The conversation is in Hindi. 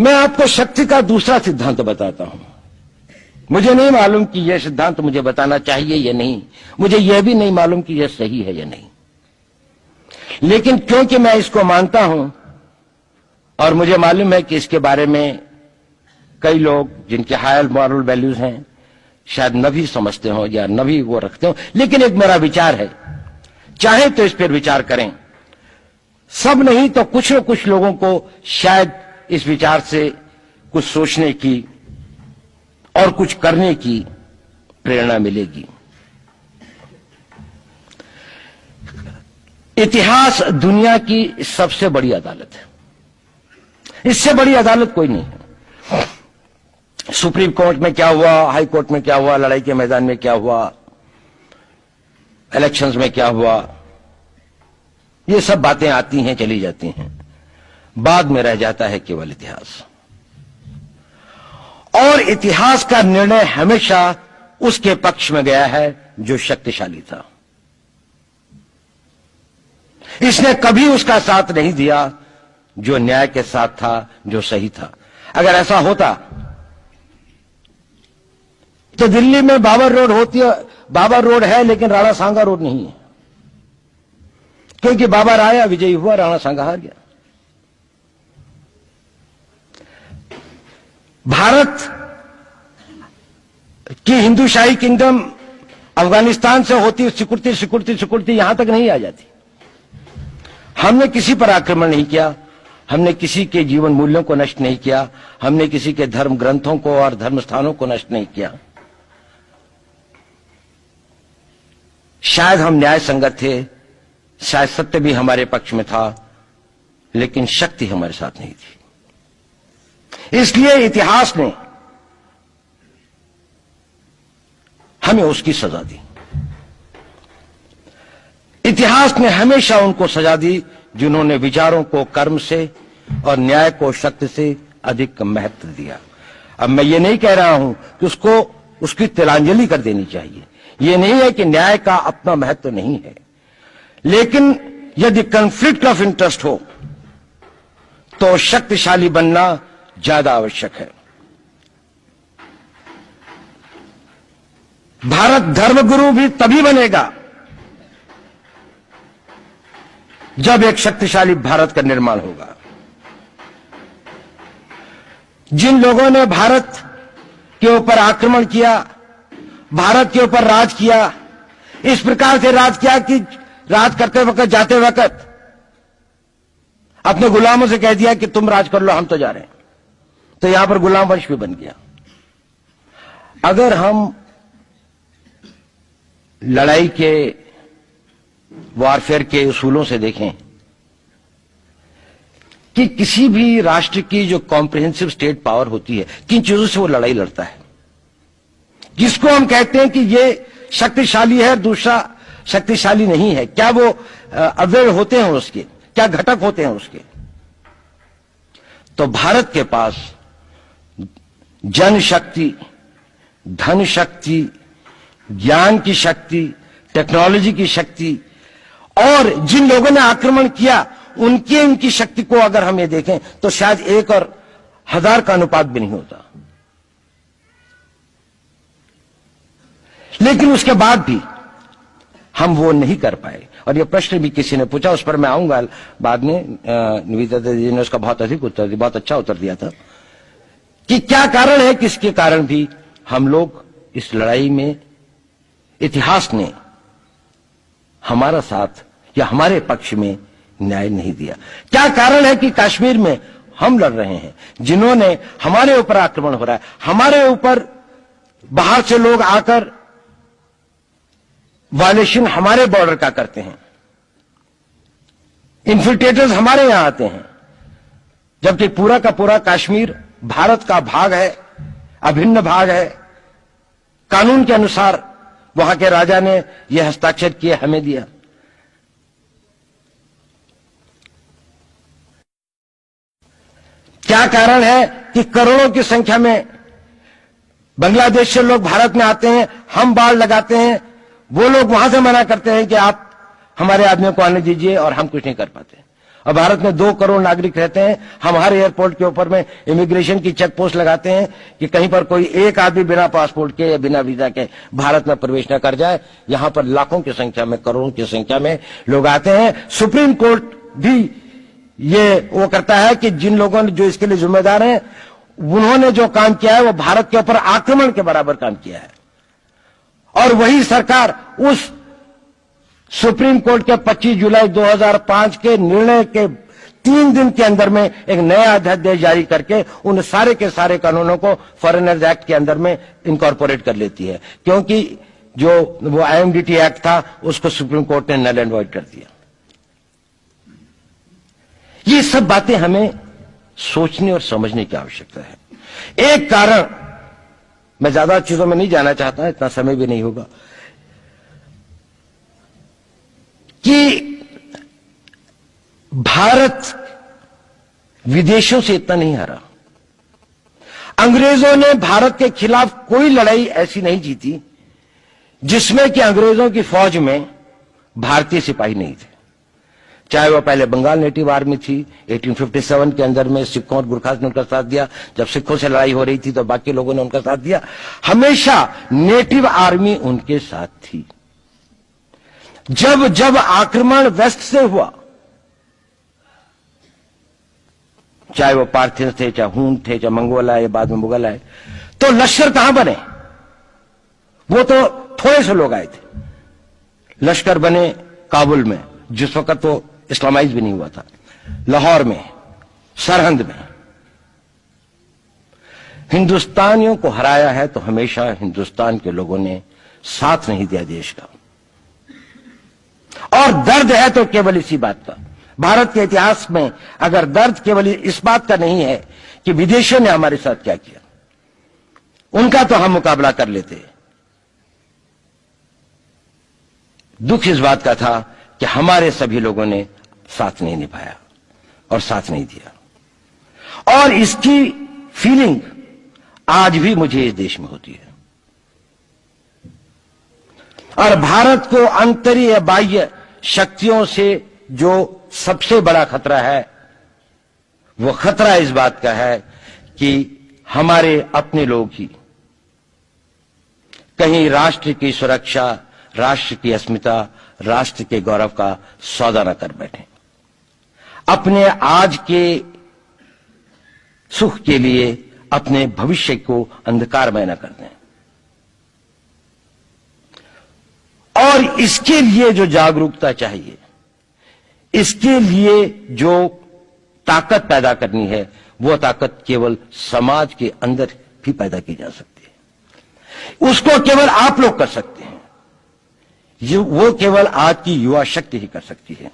मैं आपको शक्ति का दूसरा सिद्धांत बताता हूं। मुझे नहीं मालूम कि यह सिद्धांत मुझे बताना चाहिए या नहीं, मुझे यह भी नहीं मालूम कि यह सही है या नहीं, लेकिन क्योंकि मैं इसको मानता हूं और मुझे मालूम है कि इसके बारे में कई लोग जिनके हायर मॉरल वैल्यूज हैं शायद न भी समझते हो या न भी वो रखते हो, लेकिन एक मेरा विचार है, चाहे तो इस पर विचार करें। सब नहीं तो कुछ न कुछ लोगों को शायद इस विचार से कुछ सोचने की और कुछ करने की प्रेरणा मिलेगी। इतिहास दुनिया की सबसे बड़ी अदालत है, इससे बड़ी अदालत कोई नहीं है। सुप्रीम कोर्ट में क्या हुआ, हाई कोर्ट में क्या हुआ, लड़ाई के मैदान में क्या हुआ, इलेक्शंस में क्या हुआ, ये सब बातें आती हैं चली जाती हैं, बाद में रह जाता है केवल इतिहास। और इतिहास का निर्णय हमेशा उसके पक्ष में गया है जो शक्तिशाली था। इसने कभी उसका साथ नहीं दिया जो न्याय के साथ था, जो सही था। अगर ऐसा होता तो दिल्ली में बाबर रोड होती है, बाबर रोड है लेकिन राणा सांगा रोड नहीं है, क्योंकि बाबर आया, विजयी हुआ, राणा सांगा हार गया। भारत की हिंदूशाही किंगडम अफगानिस्तान से होती सिकुड़ती सिकुड़ती सिकुड़ती यहां तक नहीं आ जाती। हमने किसी पर आक्रमण नहीं किया, हमने किसी के जीवन मूल्यों को नष्ट नहीं किया, हमने किसी के धर्म ग्रंथों को और धर्म स्थानों को नष्ट नहीं किया। शायद हम न्याय संगत थे, शायद सत्य भी हमारे पक्ष में था, लेकिन शक्ति हमारे साथ नहीं थी। इसलिए इतिहास ने हमें उसकी सजा दी। इतिहास ने हमेशा उनको सजा दी जिन्होंने विचारों को कर्म से और न्याय को शक्ति से अधिक महत्व दिया। अब मैं ये नहीं कह रहा हूं कि उसको उसकी तिलांजलि कर देनी चाहिए, ये नहीं है कि न्याय का अपना महत्व नहीं है, लेकिन यदि कॉन्फ्लिक्ट ऑफ इंटरेस्ट हो तो शक्तिशाली बनना ज्यादा आवश्यक है। भारत धर्मगुरु भी तभी बनेगा जब एक शक्तिशाली भारत का निर्माण होगा। जिन लोगों ने भारत के ऊपर आक्रमण किया, भारत के ऊपर राज किया, इस प्रकार से राज किया कि राज करते वक्त, जाते वक्त अपने गुलामों से कह दिया कि तुम राज कर लो, हम तो जा रहे हैं, तो यहां पर गुलाम वंश भी बन गया। अगर हम लड़ाई के वॉरफेयर के उसूलों से देखें कि किसी भी राष्ट्र की जो कॉम्प्रिहेंसिव स्टेट पावर होती है, किन चीजों से वो लड़ाई लड़ता है, किसको हम कहते हैं कि ये शक्तिशाली है, दूसरा शक्तिशाली नहीं है, क्या वो अव्यय होते हैं उसके, क्या घटक होते हैं उसके। तो भारत के पास जनशक्ति, धन शक्ति, ज्ञान की शक्ति, टेक्नोलॉजी की शक्ति, और जिन लोगों ने आक्रमण किया उनकी शक्ति को अगर हम ये देखें तो शायद 1 और 1000 का अनुपात भी नहीं होता। लेकिन उसके बाद भी हम वो नहीं कर पाए। और ये प्रश्न भी किसी ने पूछा, उस पर मैं आऊंगा बाद में। निवेदिता जी ने उसका बहुत अधिक उत्तर दिया, बहुत अच्छा उत्तर दिया था कि क्या कारण है, किसके कारण भी हम लोग इस लड़ाई में इतिहास ने हमारा साथ या हमारे पक्ष में न्याय नहीं दिया। क्या कारण है कि कश्मीर में हम लड़ रहे हैं, जिन्होंने हमारे ऊपर आक्रमण हो रहा है, हमारे ऊपर बाहर से लोग आकर वायलेशन हमारे बॉर्डर का करते हैं, इन्फिल्ट्रेटर्स हमारे यहां आते हैं, जबकि पूरा का पूरा कश्मीर भारत का भाग है, अभिन्न भाग है। कानून के अनुसार वहां के राजा ने यह हस्ताक्षर किए, हमें दिया। क्या कारण है कि करोड़ों की संख्या में बांग्लादेश से लोग भारत में आते हैं, हम बाड़ लगाते हैं, वो लोग वहां से मना करते हैं कि आप हमारे आदमियों को आने दीजिए, और हम कुछ नहीं कर पाते। और भारत में 2 करोड़ नागरिक रहते हैं। हम हर एयरपोर्ट के ऊपर में इमिग्रेशन की चेक पोस्ट लगाते हैं कि कहीं पर कोई एक आदमी बिना पासपोर्ट के या बिना वीजा के भारत में प्रवेश न कर जाए। यहां पर लाखों की संख्या में, करोड़ों की संख्या में लोग आते हैं। सुप्रीम कोर्ट भी ये वो करता है कि जिन लोगों ने जो इसके लिए जिम्मेदार हैं, उन्होंने जो काम किया है वो भारत के ऊपर आक्रमण के बराबर काम किया है। और वही सरकार उस सुप्रीम कोर्ट के 25 जुलाई 2005 के निर्णय के 3 दिन के अंदर में एक नया अध्यादेश जारी करके उन सारे के सारे कानूनों को फॉरेनर्स एक्ट के अंदर में इनकॉर्पोरेट कर लेती है, क्योंकि जो वो IMDT एक्ट था उसको सुप्रीम कोर्ट ने नल एंड वॉइड कर दिया। ये सब बातें हमें सोचने और समझने की आवश्यकता है। एक कारण, मैं ज्यादा चीजों में नहीं जाना चाहता, इतना समय भी नहीं होगा, कि भारत विदेशों से इतना नहीं हारा। अंग्रेजों ने भारत के खिलाफ कोई लड़ाई ऐसी नहीं जीती जिसमें कि अंग्रेजों की फौज में भारतीय सिपाही नहीं थे। चाहे वो पहले बंगाल नेटिव आर्मी थी, 1857 के अंदर में सिखों और गुरखास ने उनका साथ दिया। जब सिखों से लड़ाई हो रही थी तो बाकी लोगों ने उनका साथ दिया। हमेशा नेटिव आर्मी उनके साथ थी। जब जब आक्रमण वेस्ट से हुआ, चाहे वो पार्थियंस थे, चाहे हून थे, चाहे मंगोल आए, बाद में मुगल आए, तो लश्कर कहां बने? वो तो थोड़े से लोग आए थे। लश्कर बने काबुल में, जिस वक्त तो इस्लामाइज भी नहीं हुआ था, लाहौर में, सरहंद में। हिंदुस्तानियों को हराया है तो हमेशा हिंदुस्तान के लोगों ने साथ नहीं दिया देश का। और दर्द है तो केवल इसी बात का। भारत के इतिहास में अगर दर्द केवल इस बात का नहीं है कि विदेशियों ने हमारे साथ क्या किया, उनका तो हम मुकाबला कर लेते। दुख इस बात का था कि हमारे सभी लोगों ने साथ नहीं निभाया और साथ नहीं दिया। और इसकी फीलिंग आज भी मुझे इस देश में होती है। और भारत को आंतरिक या बाह्य शक्तियों से जो सबसे बड़ा खतरा है, वो खतरा इस बात का है कि हमारे अपने लोग ही कहीं राष्ट्र की सुरक्षा, राष्ट्र की अस्मिता, राष्ट्र के गौरव का सौदा न कर बैठे, अपने आज के सुख के लिए अपने भविष्य को अंधकारमय न कर दें। और इसके लिए जो जागरूकता चाहिए, इसके लिए जो ताकत पैदा करनी है, वो ताकत केवल समाज के अंदर भी पैदा की जा सकती है। उसको केवल आप लोग कर सकते हैं। वो केवल आज की युवा शक्ति ही कर सकती है।